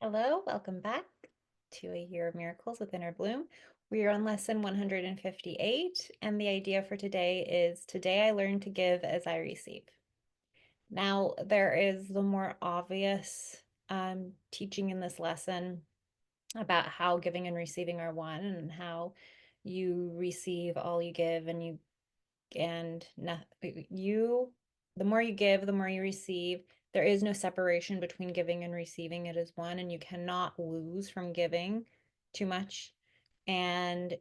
Hello, welcome back to A Year of Miracles with Inner Bloom. We are on lesson 158, and the idea for today is today I learned to give as I receive. Now, there is the more obvious teaching in this lesson about how giving and receiving are one, and how you receive all you give, and the more you give, the more you receive. There is no separation between giving and receiving. It is one, and you cannot lose from giving too much. And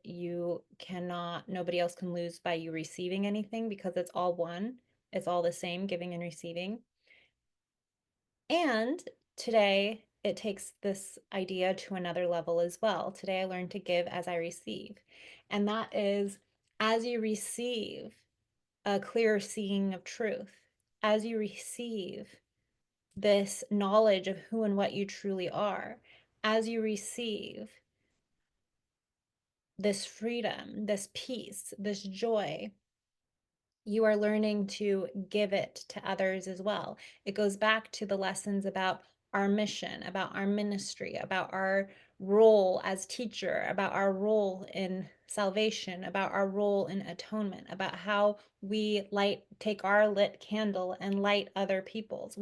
nobody else can lose by you receiving anything because it's all one. It's all the same, giving and receiving. And today, it takes this idea to another level as well. Today, I learned to give as I receive. And that is, as you receive, a clearer seeing of truth. As you receive this knowledge of who and what you truly are, as you receive this freedom, this peace, this joy, you are learning to give it to others as well. It goes back to the lessons about our mission, about our ministry, about our role as teacher, about our role in salvation, about our role in atonement, about how we take our lit candle and light other people's.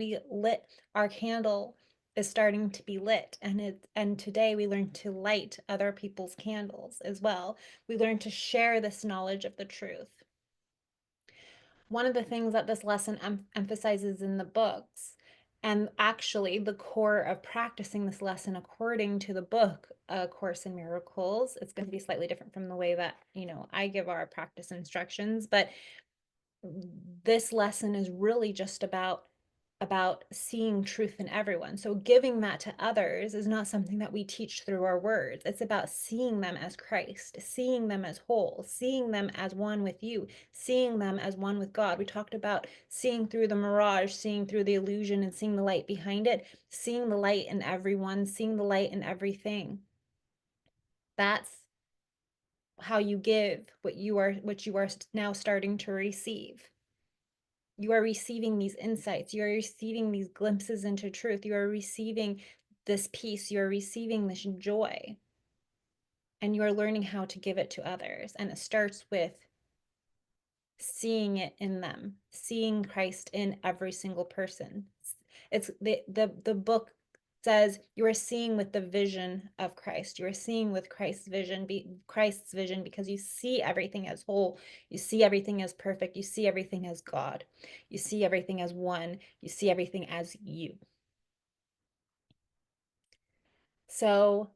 Our candle is starting to be lit, and today we learn to light other people's candles as well. We learn to share this knowledge of the truth. One of the things that this lesson emphasizes in the books, and actually the core of practicing this lesson according to the book, A Course in Miracles, it's going to be slightly different from the way that, I give our practice instructions, but this lesson is really just about seeing truth in everyone. So giving that to others is not something that we teach through our words. It's about seeing them as Christ, seeing them as whole, seeing them as one with you, seeing them as one with God. We talked about seeing through the mirage, seeing through the illusion, and seeing the light behind it, seeing the light in everyone, seeing the light in everything. That's how you give what you are now starting to receive. You are receiving these insights. You are receiving these glimpses into truth. You are receiving this peace. You are receiving this joy. And you are learning how to give it to others. And it starts with seeing it in them, seeing Christ in every single person. It's the book says you are seeing with the vision of Christ. You are seeing with Christ's vision because you see everything as whole. You see everything as perfect. You see everything as God. You see everything as one. You see everything as you. So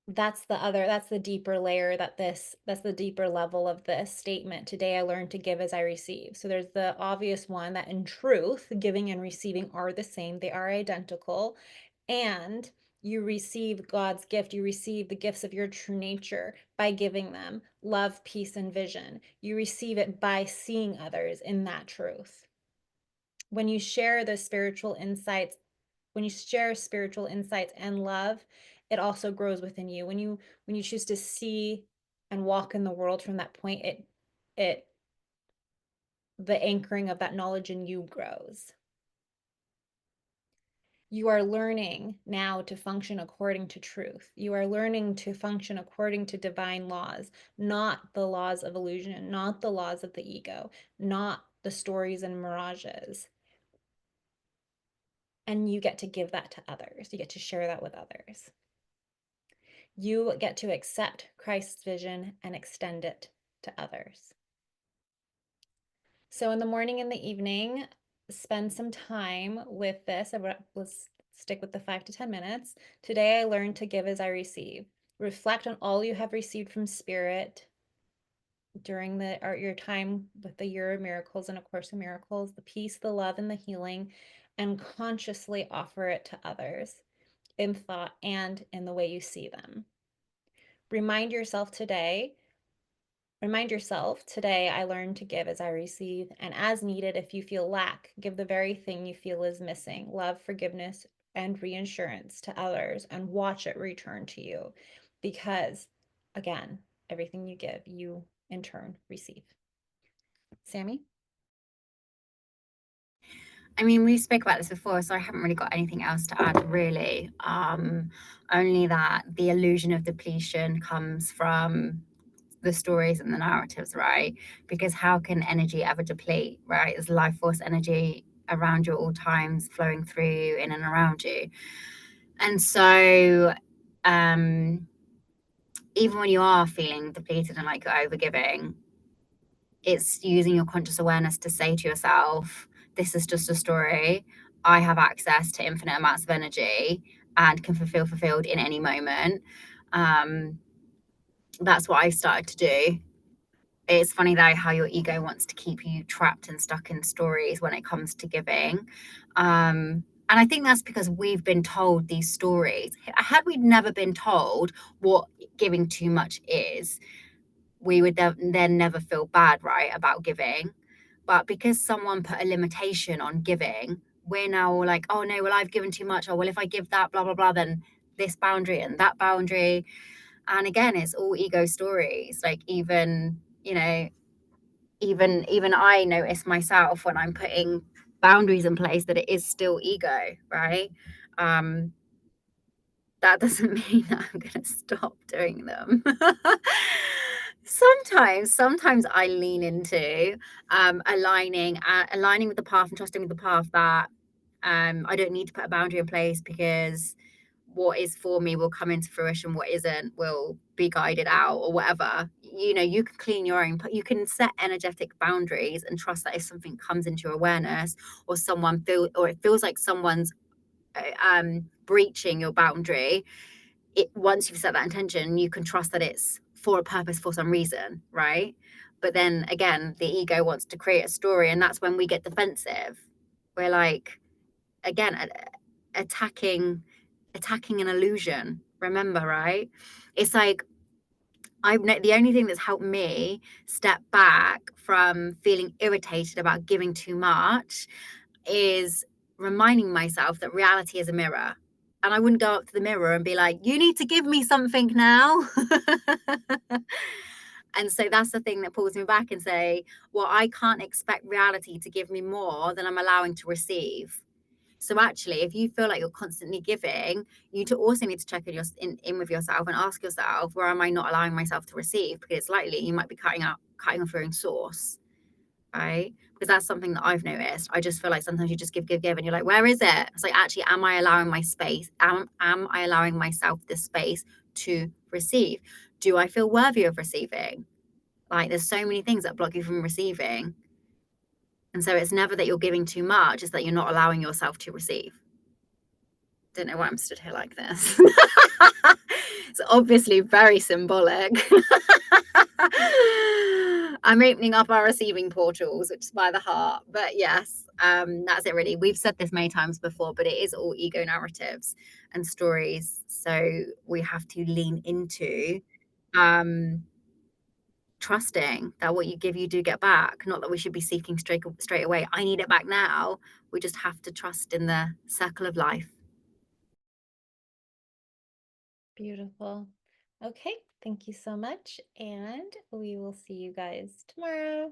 that's the deeper layer that's the deeper level of this statement. Today I learned to give as I receive. So there's the obvious one that in truth, giving and receiving are the same. They are identical. And you receive God's gift. You receive the gifts of your true nature by giving them love, peace, and vision. You receive it by seeing others in that truth. When you share the spiritual insights, when you share spiritual insights and love, it also grows within you. When you choose to see and walk in the world from that point, it the anchoring of that knowledge in you grows. You are learning now to function according to truth. You are learning to function according to divine laws, not the laws of illusion, not the laws of the ego, not the stories and mirages. And you get to give that to others. You get to share that with others. You get to accept Christ's vision and extend it to others. So in the morning and the evening, spend some time with this. Let's stick with the 5 to 10 minutes. Today I learned to give as I receive. Reflect on all you have received from Spirit during your time with the Year of Miracles and A Course in Miracles, the peace, the love, and the healing, and consciously offer it to others in thought and in the way you see them. Remind yourself today, I learned to give as I receive, and as needed, if you feel lack, give the very thing you feel is missing love, forgiveness, and reassurance to others, and watch it return to you. Because, again, everything you give, you in turn receive. Sammy? I mean, we spoke about this before, so I haven't really got anything else to add, really. Only that the illusion of depletion comes from the stories and the narratives, right? Because how can energy ever deplete, right? There's life force energy around you at all times, flowing through you, in and around you. And so, um, even when you are feeling depleted and like you're overgiving, it's using your conscious awareness to say to yourself, this is just a story. I have access to infinite amounts of energy and can feel fulfilled in any moment. Um, that's what I started to do. It's funny though how your ego wants to keep you trapped and stuck in stories when it comes to giving. And I think that's because we've been told these stories. Had we never been told what giving too much is, we would then never feel bad, right, about giving. But because someone put a limitation on giving, we're now all like, oh no, well, I've given too much. Or well, if I give that, blah, blah, blah, then this boundary and that boundary. And again, it's all ego stories. Like even, even I notice myself when I'm putting boundaries in place that it is still ego, right? Um, that doesn't mean that I'm going to stop doing them. Sometimes I lean into aligning with the path and trusting with the path that I don't need to put a boundary in place because what is for me will come into fruition, what isn't will be guided out or whatever. You can clean your own, you can set energetic boundaries and trust that if something comes into your awareness or it feels like someone's breaching your boundary, once you've set that intention, you can trust that it's for a purpose, for some reason, right? But then again, the ego wants to create a story, and that's when we get defensive. We're like, again, attacking attacking an illusion. Remember, right? It's like the only thing that's helped me step back from feeling irritated about giving too much is reminding myself that reality is a mirror. And I wouldn't go up to the mirror and be like, you need to give me something now. And so that's the thing that pulls me back and say, well, I can't expect reality to give me more than I'm allowing to receive. So actually, if you feel like you're constantly giving, also need to check in with yourself and ask yourself, where am I not allowing myself to receive? Because it's likely you might be cutting off your own source, right? Because that's something that I've noticed. I just feel like sometimes you just give, and you're like, where is it? It's like, actually, am I allowing my space? Am I allowing myself the space to receive? Do I feel worthy of receiving? Like, there's so many things that block you from receiving. And so it's never that you're giving too much, it's that you're not allowing yourself to receive. Don't know why I'm stood here like this. It's obviously very symbolic. I'm opening up our receiving portals, which is by the heart. But yes, that's it really. We've said this many times before, but it is all ego narratives and stories. So we have to lean into um, trusting that what you give, you do get back. Not that we should be seeking straight away. I need it back now. We just have to trust in the circle of life. Beautiful. Okay, thank you so much, and we will see you guys tomorrow.